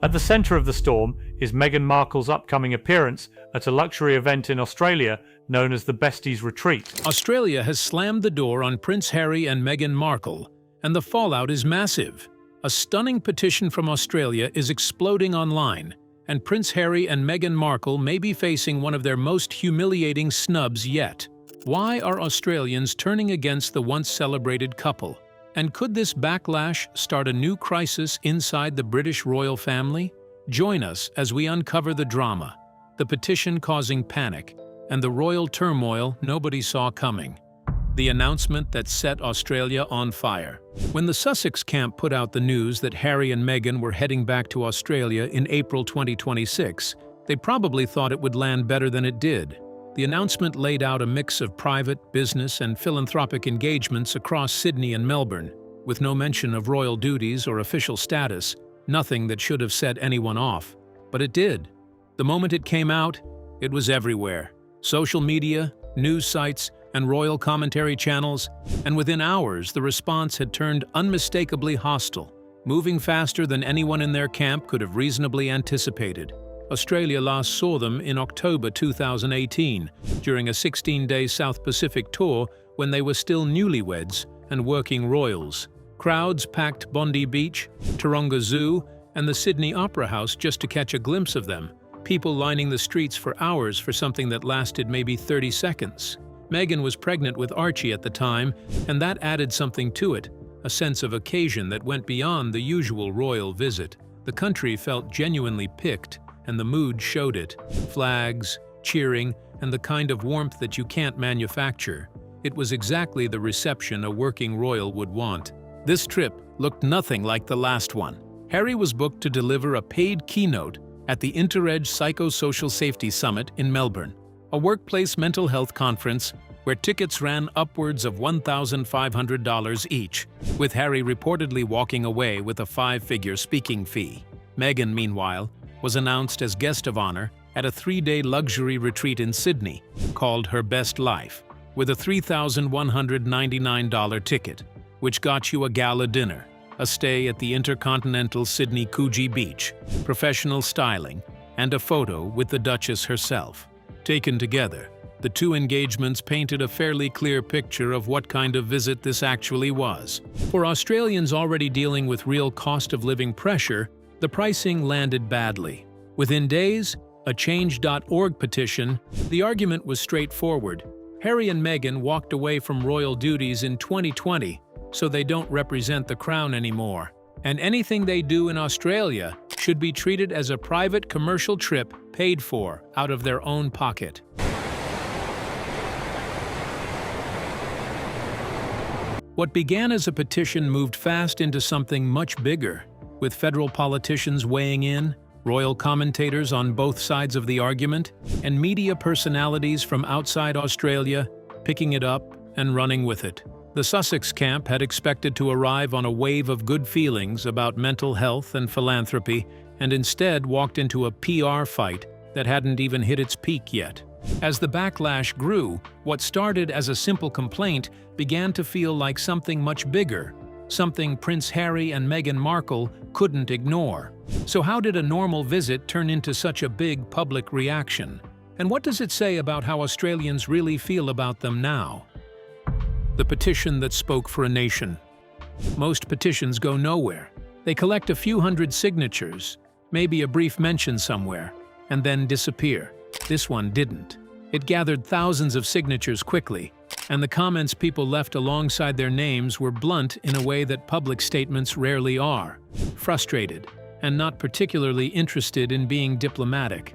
At the centre of the storm is Meghan Markle's upcoming appearance at a luxury event in Australia known as the Besties Retreat. Australia has slammed the door on Prince Harry and Meghan Markle, and the fallout is massive. A stunning petition from Australia is exploding online, and Prince Harry and Meghan Markle may be facing one of their most humiliating snubs yet. Why are Australians turning against the once-celebrated couple? And could this backlash start a new crisis inside the British royal family? Join us as we uncover the drama, the petition causing panic, and the royal turmoil nobody saw coming. The announcement that set Australia on fire. When the Sussex camp put out the news that Harry and Meghan were heading back to Australia in April 2026, they probably thought it would land better than it did. The announcement laid out a mix of private, business, and philanthropic engagements across Sydney and Melbourne, with no mention of royal duties or official status, nothing that should have set anyone off. But it did. The moment it came out, it was everywhere. Social media, news sites, and royal commentary channels, and within hours the response had turned unmistakably hostile, moving faster than anyone in their camp could have reasonably anticipated. Australia last saw them in October 2018, during a 16-day South Pacific tour when they were still newlyweds and working royals. Crowds packed Bondi Beach, Taronga Zoo, and the Sydney Opera House just to catch a glimpse of them, people lining the streets for hours for something that lasted maybe 30 seconds. Meghan was pregnant with Archie at the time, and that added something to it, a sense of occasion that went beyond the usual royal visit. The country felt genuinely picked, and the mood showed it. Flags, cheering, and the kind of warmth that you can't manufacture. It was exactly the reception a working royal would want. This trip looked nothing like the last one. Harry was booked to deliver a paid keynote at the InterEdge Psychosocial Safety Summit in Melbourne, a workplace mental health conference where tickets ran upwards of $1,500 each, with Harry reportedly walking away with a five-figure speaking fee. Meghan, meanwhile, was announced as guest of honor at a 3-day luxury retreat in Sydney called Her Best Life, with a $3,199 ticket, which got you a gala dinner, a stay at the Intercontinental Sydney Coogee Beach, professional styling, and a photo with the Duchess herself. Taken together, the two engagements painted a fairly clear picture of what kind of visit this actually was. For Australians already dealing with real cost-of-living pressure, the pricing landed badly. Within days, a Change.org petition, the argument was straightforward. Harry and Meghan walked away from royal duties in 2020, so they don't represent the crown anymore. And anything they do in Australia should be treated as a private commercial trip paid for out of their own pocket. What began as a petition moved fast into something much bigger, with federal politicians weighing in, royal commentators on both sides of the argument, and media personalities from outside Australia picking it up and running with it. The Sussex camp had expected to arrive on a wave of good feelings about mental health and philanthropy, and instead walked into a PR fight that hadn't even hit its peak yet. As the backlash grew, what started as a simple complaint began to feel like something much bigger, something Prince Harry and Meghan Markle couldn't ignore. So how did a normal visit turn into such a big public reaction? And what does it say about how Australians really feel about them now? The petition that spoke for a nation. Most petitions go nowhere. They collect a few hundred signatures, maybe a brief mention somewhere, and then disappear. This one didn't. It gathered thousands of signatures quickly, and the comments people left alongside their names were blunt in a way that public statements rarely are, frustrated, and not particularly interested in being diplomatic.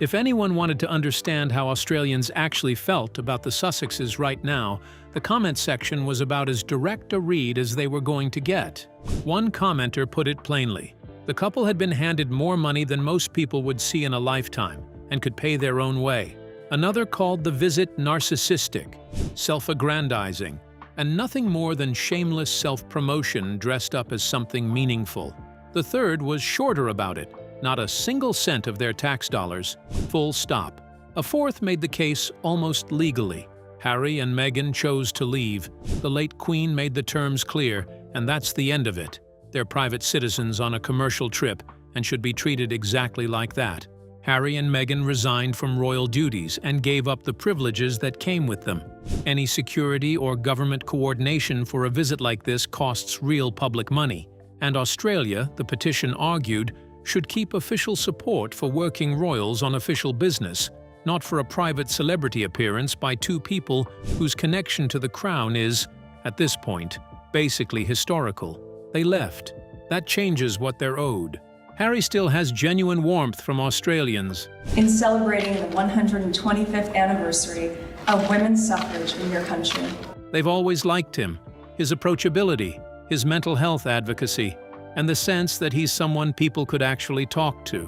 If anyone wanted to understand how Australians actually felt about the Sussexes right now, the comment section was about as direct a read as they were going to get. One commenter put it plainly: the couple had been handed more money than most people would see in a lifetime, and could pay their own way. Another called the visit narcissistic, self-aggrandizing, and nothing more than shameless self-promotion dressed up as something meaningful. The third was shorter about it: not a single cent of their tax dollars, full stop. A fourth made the case almost legally. Harry and Meghan chose to leave. The late Queen made the terms clear, and that's the end of it. They're private citizens on a commercial trip, and should be treated exactly like that. Harry and Meghan resigned from royal duties and gave up the privileges that came with them. Any security or government coordination for a visit like this costs real public money, and Australia, the petition argued, should keep official support for working royals on official business, not for a private celebrity appearance by two people whose connection to the crown is, at this point, basically historical. They left. That changes what they're owed. Harry still has genuine warmth from Australians. In celebrating the 125th anniversary of women's suffrage in your country. They've always liked him, his approachability, his mental health advocacy, and the sense that he's someone people could actually talk to.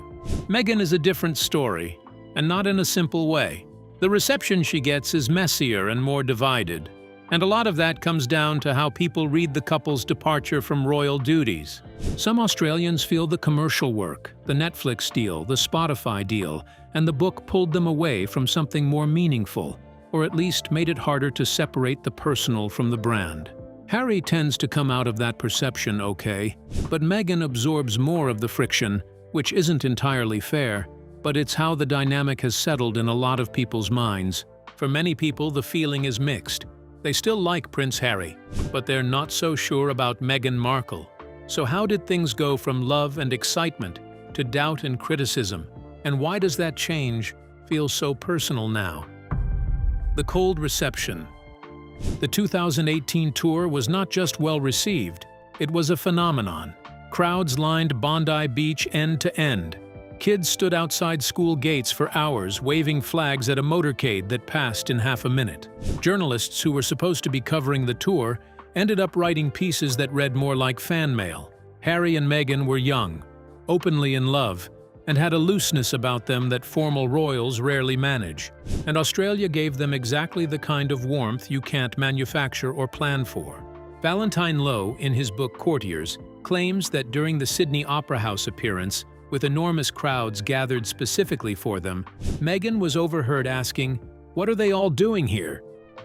Meghan is a different story, and not in a simple way. The reception she gets is messier and more divided, and a lot of that comes down to how people read the couple's departure from royal duties. Some Australians feel the commercial work, the Netflix deal, the Spotify deal, and the book pulled them away from something more meaningful, or at least made it harder to separate the personal from the brand. Harry tends to come out of that perception okay, but Meghan absorbs more of the friction, which isn't entirely fair, but it's how the dynamic has settled in a lot of people's minds. For many people, the feeling is mixed. They still like Prince Harry, but they're not so sure about Meghan Markle. So how did things go from love and excitement to doubt and criticism? And why does that change feel so personal now? The cold reception. The 2018 tour was not just well received, it was a phenomenon. Crowds lined Bondi Beach end to end. Kids stood outside school gates for hours waving flags at a motorcade that passed in half a minute. Journalists who were supposed to be covering the tour ended up writing pieces that read more like fan mail. Harry and Meghan were young, openly in love, and had a looseness about them that formal royals rarely manage. And Australia gave them exactly the kind of warmth you can't manufacture or plan for. Valentine Lowe, in his book Courtiers, claims that during the Sydney Opera House appearance, with enormous crowds gathered specifically for them, Meghan was overheard asking, "What are they all doing here?"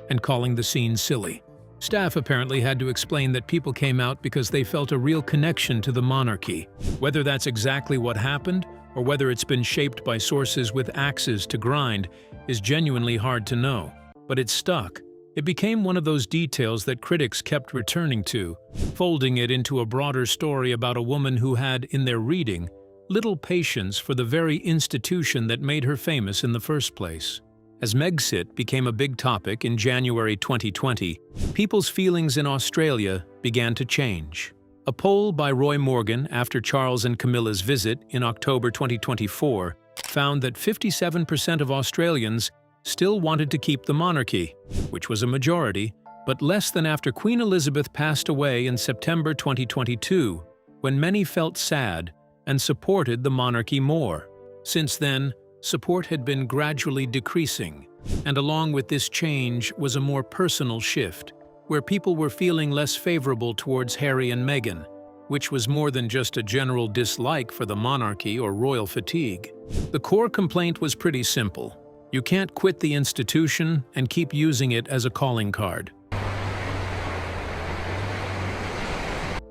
and calling the scene silly. Staff apparently had to explain that people came out because they felt a real connection to the monarchy. Whether that's exactly what happened, or whether it's been shaped by sources with axes to grind, is genuinely hard to know. But it stuck. It became one of those details that critics kept returning to, folding it into a broader story about a woman who had, in their reading, little patience for the very institution that made her famous in the first place. As Megxit became a big topic in January 2020, people's feelings in Australia began to change. A poll by Roy Morgan after Charles and Camilla's visit in October 2024 found that 57% of Australians still wanted to keep the monarchy, which was a majority, but less than after Queen Elizabeth passed away in September 2022, when many felt sad and supported the monarchy more. Since then, support had been gradually decreasing, and along with this change was a more personal shift, where people were feeling less favorable towards Harry and Meghan, which was more than just a general dislike for the monarchy or royal fatigue. The core complaint was pretty simple. You can't quit the institution and keep using it as a calling card.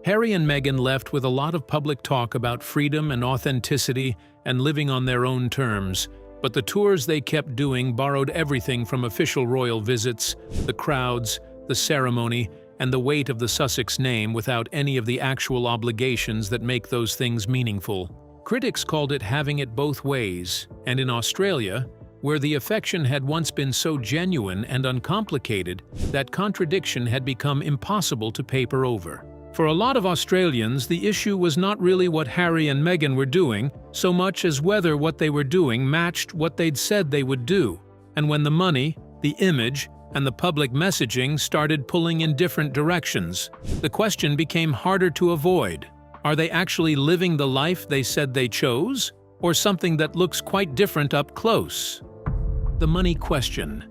Harry and Meghan left with a lot of public talk about freedom and authenticity and living on their own terms, but the tours they kept doing borrowed everything from official royal visits, the crowds, the ceremony, and the weight of the Sussex name without any of the actual obligations that make those things meaningful. Critics called it having it both ways, and in Australia, where the affection had once been so genuine and uncomplicated, that contradiction had become impossible to paper over. For a lot of Australians, the issue was not really what Harry and Meghan were doing, so much as whether what they were doing matched what they'd said they would do. And when the money, the image, and the public messaging started pulling in different directions, the question became harder to avoid. Are they actually living the life they said they chose, or something that looks quite different up close? The money question.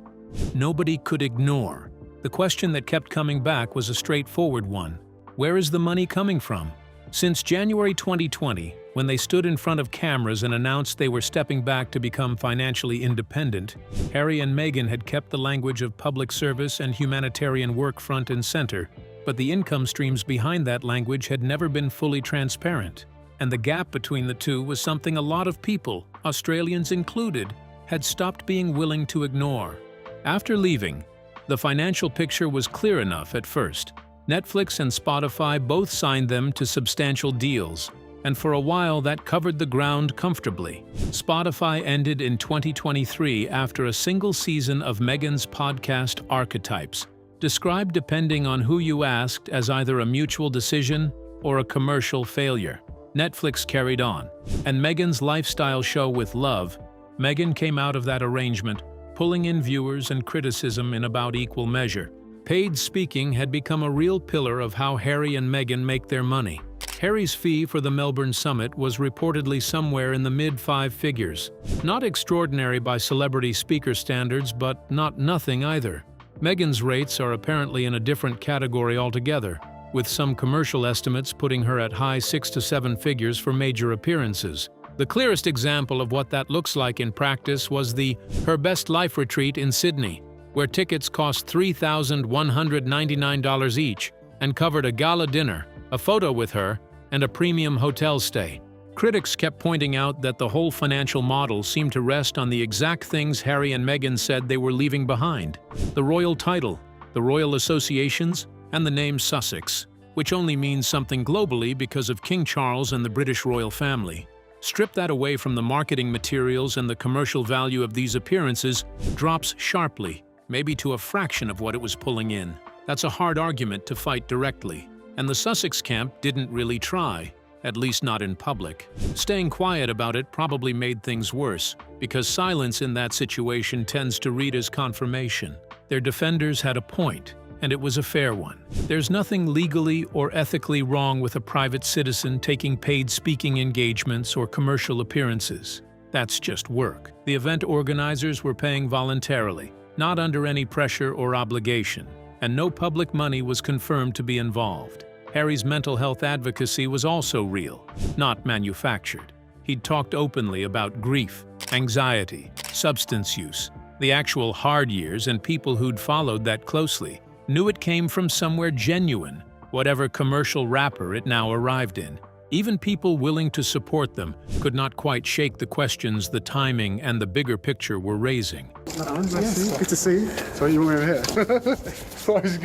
Nobody could ignore. The question that kept coming back was a straightforward one. Where is the money coming from? Since January 2020, when they stood in front of cameras and announced they were stepping back to become financially independent, Harry and Meghan had kept the language of public service and humanitarian work front and center, but the income streams behind that language had never been fully transparent. and the gap between the two was something a lot of people, Australians included, had stopped being willing to ignore. After leaving, the financial picture was clear enough at first. Netflix and Spotify both signed them to substantial deals, and for a while that covered the ground comfortably. Spotify ended in 2023 after a single season of Meghan's podcast Archetypes, described depending on who you asked as either a mutual decision or a commercial failure. Netflix carried on, and Meghan's lifestyle show with Love, Meghan came out of that arrangement, pulling in viewers and criticism in about equal measure. Paid speaking had become a real pillar of how Harry and Meghan make their money. Harry's fee for the Melbourne summit was reportedly somewhere in the mid-five figures. Not extraordinary by celebrity speaker standards, but not nothing either. Meghan's rates are apparently in a different category altogether, with some commercial estimates putting her at high 6 to 7 figures for major appearances. The clearest example of what that looks like in practice was the Her Best Life retreat in Sydney, where tickets cost $3,199 each and covered a gala dinner, a photo with her, and a premium hotel stay. Critics kept pointing out that the whole financial model seemed to rest on the exact things Harry and Meghan said they were leaving behind: the royal title, the royal associations, and the name Sussex, which only means something globally because of King Charles and the British royal family. Strip that away from the marketing materials, and the commercial value of these appearances drops sharply, maybe to a fraction of what it was pulling in. That's a hard argument to fight directly, and the Sussex camp didn't really try, at least not in public. Staying quiet about it probably made things worse, because silence in that situation tends to read as confirmation. Their defenders had a point, and it was a fair one. There's nothing legally or ethically wrong with a private citizen taking paid speaking engagements or commercial appearances. That's just work. The event organizers were paying voluntarily, not under any pressure or obligation, and no public money was confirmed to be involved. Harry's mental health advocacy was also real, not manufactured. He'd talked openly about grief, anxiety, substance use. The actual hard years, and people who'd followed that closely knew it came from somewhere genuine, whatever commercial wrapper it now arrived in. Even people willing to support them could not quite shake the questions the timing and the bigger picture were raising. Yes, good to see you. So you want me over here?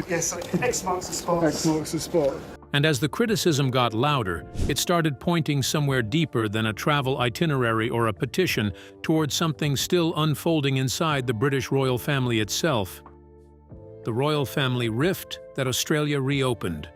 Yes, X marks the spot. X marks the spot. And as the criticism got louder, it started pointing somewhere deeper than a travel itinerary or a petition towards something still unfolding inside the British royal family itself: the royal family rift that Australia reopened.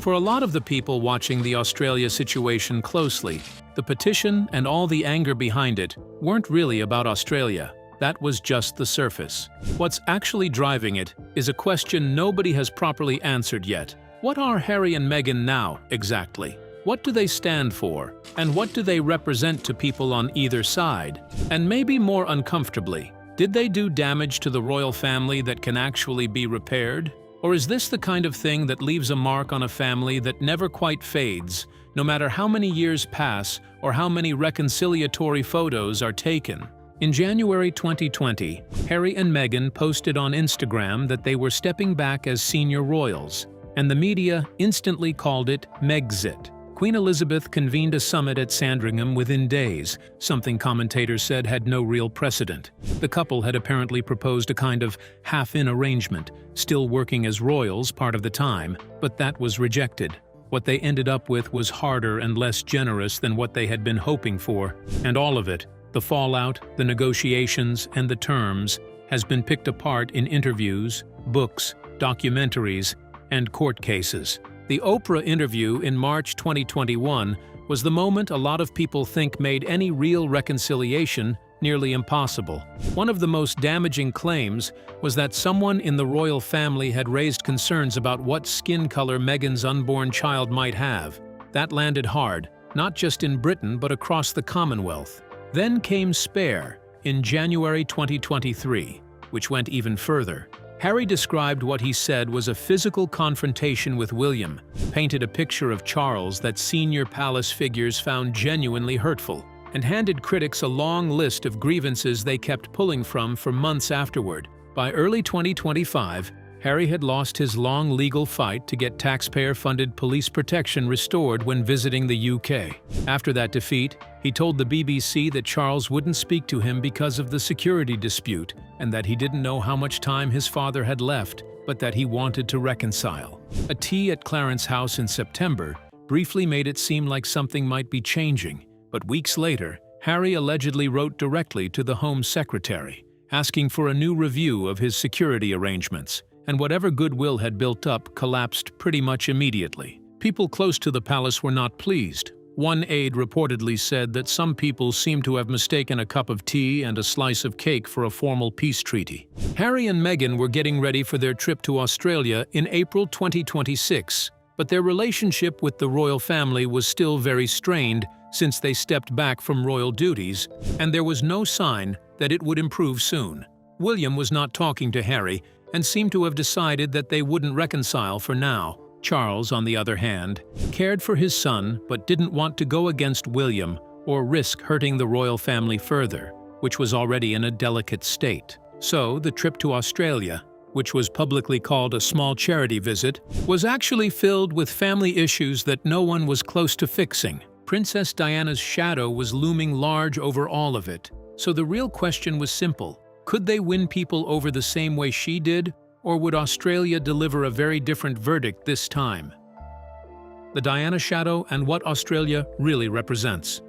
For a lot of the people watching the Australia situation closely, the petition and all the anger behind it weren't really about Australia. That was just the surface. What's actually driving it is a question nobody has properly answered yet. What are Harry and Meghan now, exactly? What do they stand for? And what do they represent to people on either side? And maybe more uncomfortably, did they do damage to the royal family that can actually be repaired? Or is this the kind of thing that leaves a mark on a family that never quite fades, no matter how many years pass or how many reconciliatory photos are taken? In January 2020, Harry and Meghan posted on Instagram that they were stepping back as senior royals, and the media instantly called it Megxit. Queen Elizabeth convened a summit at Sandringham within days, something commentators said had no real precedent. The couple had apparently proposed a kind of half-in arrangement, still working as royals part of the time, but that was rejected. What they ended up with was harder and less generous than what they had been hoping for, and all of it, the fallout, the negotiations, and the terms, has been picked apart in interviews, books, documentaries, and court cases. The Oprah interview in March 2021 was the moment a lot of people think made any real reconciliation nearly impossible. One of the most damaging claims was that someone in the royal family had raised concerns about what skin color Meghan's unborn child might have. That landed hard, not just in Britain but across the Commonwealth. Then came Spare in January 2023, which went even further. Harry described what he said was a physical confrontation with William, painted a picture of Charles that senior palace figures found genuinely hurtful, and handed critics a long list of grievances they kept pulling from for months afterward. By early 2025, Harry had lost his long legal fight to get taxpayer-funded police protection restored when visiting the UK. After that defeat, he told the BBC that Charles wouldn't speak to him because of the security dispute and that he didn't know how much time his father had left, but that he wanted to reconcile. A tea at Clarence's house in September briefly made it seem like something might be changing, but weeks later, Harry allegedly wrote directly to the Home Secretary, asking for a new review of his security arrangements, and whatever goodwill had built up collapsed pretty much immediately. People close to the palace were not pleased. One aide reportedly said that some people seemed to have mistaken a cup of tea and a slice of cake for a formal peace treaty. Harry and Meghan were getting ready for their trip to Australia in April 2026, but their relationship with the royal family was still very strained since they stepped back from royal duties, and there was no sign that it would improve soon. William was not talking to Harry and seemed to have decided that they wouldn't reconcile for now. Charles, on the other hand, cared for his son but didn't want to go against William or risk hurting the royal family further, which was already in a delicate state. So the trip to Australia, which was publicly called a small charity visit, was actually filled with family issues that no one was close to fixing. Princess Diana's shadow was looming large over all of it, so the real question was simple. Could they win people over the same way she did, or would Australia deliver a very different verdict this time? The Diana shadow and what Australia really represents.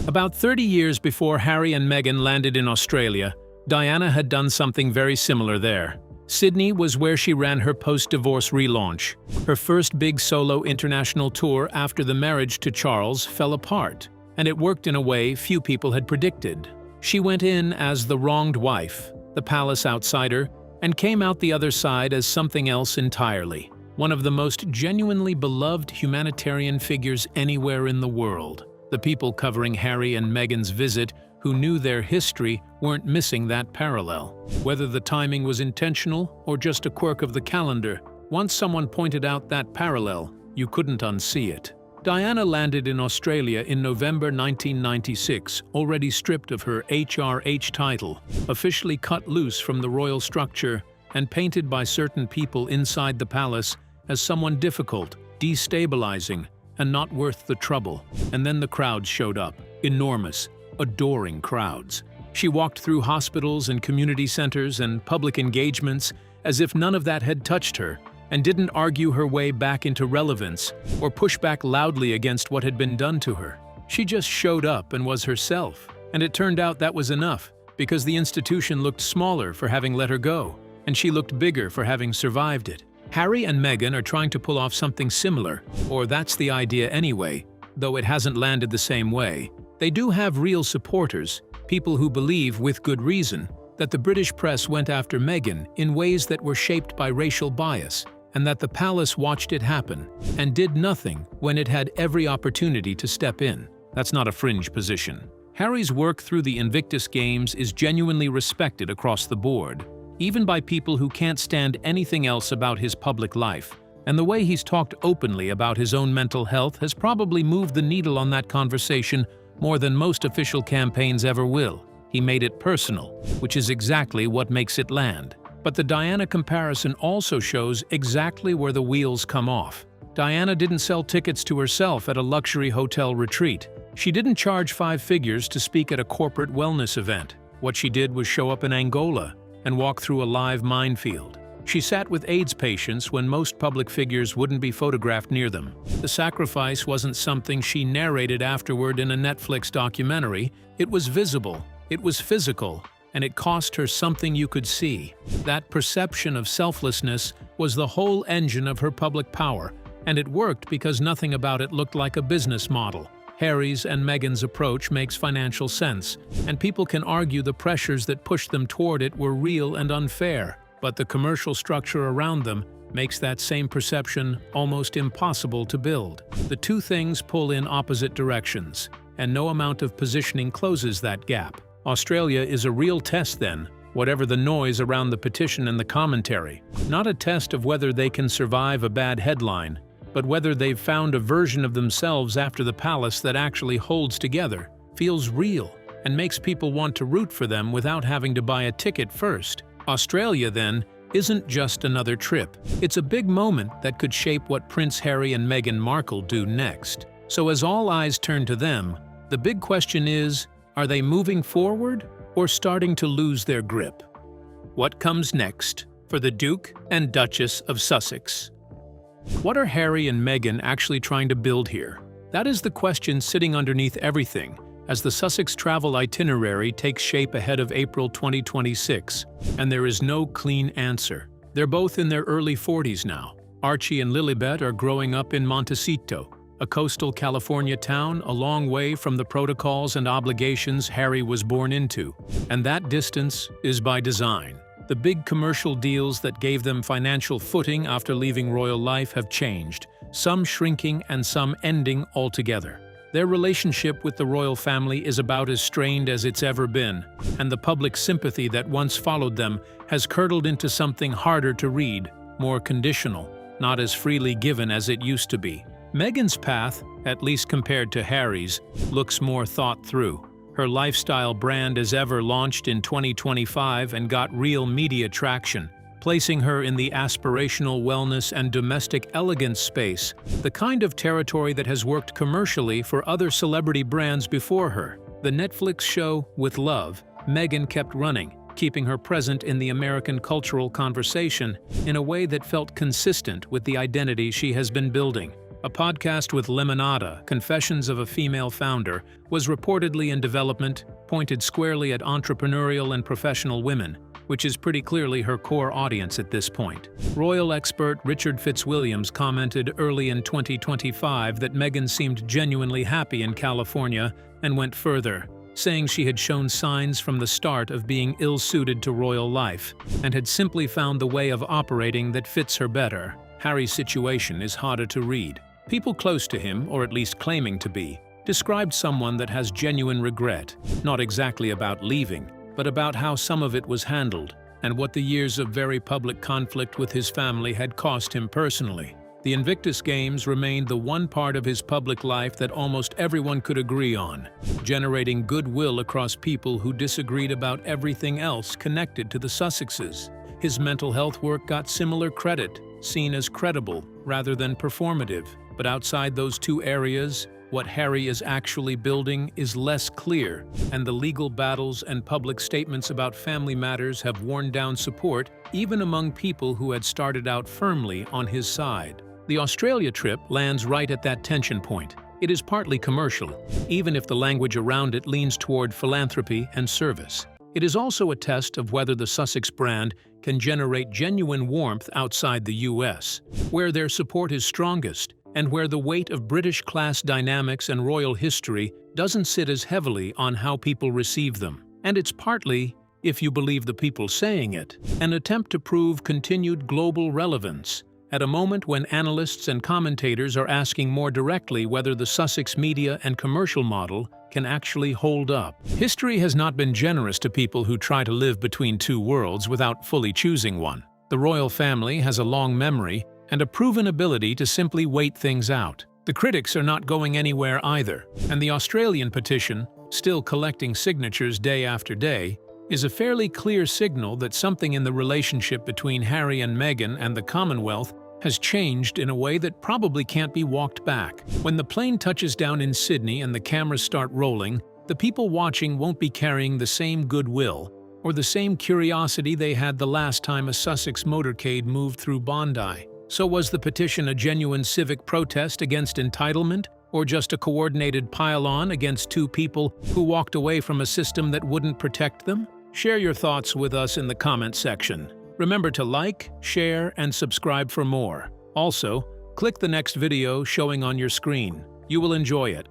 About 30 years before Harry and Meghan landed in Australia, Diana had done something very similar there. Sydney was where she ran her post-divorce relaunch. Her first big solo international tour after the marriage to Charles fell apart, and it worked in a way few people had predicted. She went in as the wronged wife, the palace outsider, and came out the other side as something else entirely. One of the most genuinely beloved humanitarian figures anywhere in the world. The people covering Harry and Meghan's visit, who knew their history, weren't missing that parallel. Whether the timing was intentional or just a quirk of the calendar, once someone pointed out that parallel, you couldn't unsee it. Diana landed in Australia in November 1996, already stripped of her HRH title, officially cut loose from the royal structure, and painted by certain people inside the palace as someone difficult, destabilizing, and not worth the trouble. And then the crowds showed up. Enormous, adoring crowds. She walked through hospitals and community centers and public engagements as if none of that had touched her, and didn't argue her way back into relevance or push back loudly against what had been done to her. She just showed up and was herself, and it turned out that was enough, because the institution looked smaller for having let her go, and she looked bigger for having survived it. Harry and Meghan are trying to pull off something similar, or that's the idea anyway, though it hasn't landed the same way. They do have real supporters, people who believe, with good reason, that the British press went after Meghan in ways that were shaped by racial bias, and that the palace watched it happen and did nothing when it had every opportunity to step in. That's not a fringe position. Harry's work through the Invictus Games is genuinely respected across the board, even by people who can't stand anything else about his public life. And the way he's talked openly about his own mental health has probably moved the needle on that conversation more than most official campaigns ever will. He made it personal, which is exactly what makes it land. But the Diana comparison also shows exactly where the wheels come off. Diana didn't sell tickets to herself at a luxury hotel retreat. She didn't charge 5 figures to speak at a corporate wellness event. What she did was show up in Angola and walk through a live minefield. She sat with AIDS patients when most public figures wouldn't be photographed near them. The sacrifice wasn't something she narrated afterward in a Netflix documentary. It was visible, it was physical, and it cost her something you could see. That perception of selflessness was the whole engine of her public power, and it worked because nothing about it looked like a business model. Harry's and Meghan's approach makes financial sense, and people can argue the pressures that pushed them toward it were real and unfair, but the commercial structure around them makes that same perception almost impossible to build. The two things pull in opposite directions, and no amount of positioning closes that gap. Australia is a real test then, whatever the noise around the petition and the commentary. Not a test of whether they can survive a bad headline, but whether they've found a version of themselves after the palace that actually holds together, feels real, and makes people want to root for them without having to buy a ticket first. Australia, then, isn't just another trip. It's a big moment that could shape what Prince Harry and Meghan Markle do next. So as all eyes turn to them, the big question is, are they moving forward or starting to lose their grip? What comes next for the Duke and Duchess of Sussex? What are Harry and Meghan actually trying to build here? That is the question sitting underneath everything, as the Sussex travel itinerary takes shape ahead of April 2026, and there is no clean answer. They're both in their early 40s now. Archie and Lilibet are growing up in Montecito, a coastal California town a long way from the protocols and obligations Harry was born into, and that distance is by design. The big commercial deals that gave them financial footing after leaving royal life have changed, some shrinking and some ending altogether. Their relationship with the royal family is about as strained as it's ever been, and the public sympathy that once followed them has curdled into something harder to read, more conditional, not as freely given as it used to be. Meghan's path, at least compared to Harry's, looks more thought through. Her lifestyle brand as ever launched in 2025 and got real media traction, placing her in the aspirational wellness and domestic elegance space, the kind of territory that has worked commercially for other celebrity brands before her. The Netflix show With Love, Meghan kept running, keeping her present in the American cultural conversation in a way that felt consistent with the identity she has been building. A podcast with Lemonada, Confessions of a Female Founder, was reportedly in development, pointed squarely at entrepreneurial and professional women, which is pretty clearly her core audience at this point. Royal expert Richard Fitzwilliams commented early in 2025 that Meghan seemed genuinely happy in California and went further, saying she had shown signs from the start of being ill-suited to royal life and had simply found the way of operating that fits her better. Harry's situation is harder to read. People close to him, or at least claiming to be, described someone that has genuine regret, not exactly about leaving, but about how some of it was handled, and what the years of very public conflict with his family had cost him personally. The Invictus Games remained the one part of his public life that almost everyone could agree on, generating goodwill across people who disagreed about everything else connected to the Sussexes. His mental health work got similar credit, seen as credible rather than performative. But outside those two areas, what Harry is actually building is less clear, and the legal battles and public statements about family matters have worn down support even among people who had started out firmly on his side. The Australia trip lands right at that tension point. It is partly commercial, even if the language around it leans toward philanthropy and service. It is also a test of whether the Sussex brand can generate genuine warmth outside the US, where their support is strongest, and where the weight of British class dynamics and royal history doesn't sit as heavily on how people receive them. And it's partly, if you believe the people saying it, an attempt to prove continued global relevance, at a moment when analysts and commentators are asking more directly whether the Sussex media and commercial model can actually hold up. History has not been generous to people who try to live between two worlds without fully choosing one. The royal family has a long memory and a proven ability to simply wait things out. The critics are not going anywhere either, and the Australian petition, still collecting signatures day after day, is a fairly clear signal that something in the relationship between Harry and Meghan and the Commonwealth has changed in a way that probably can't be walked back. When the plane touches down in Sydney and the cameras start rolling, the people watching won't be carrying the same goodwill or the same curiosity they had the last time a Sussex motorcade moved through Bondi. So was the petition a genuine civic protest against entitlement, or just a coordinated pile-on against two people who walked away from a system that wouldn't protect them? Share your thoughts with us in the comment section. Remember to like, share, and subscribe for more. Also, click the next video showing on your screen. You will enjoy it.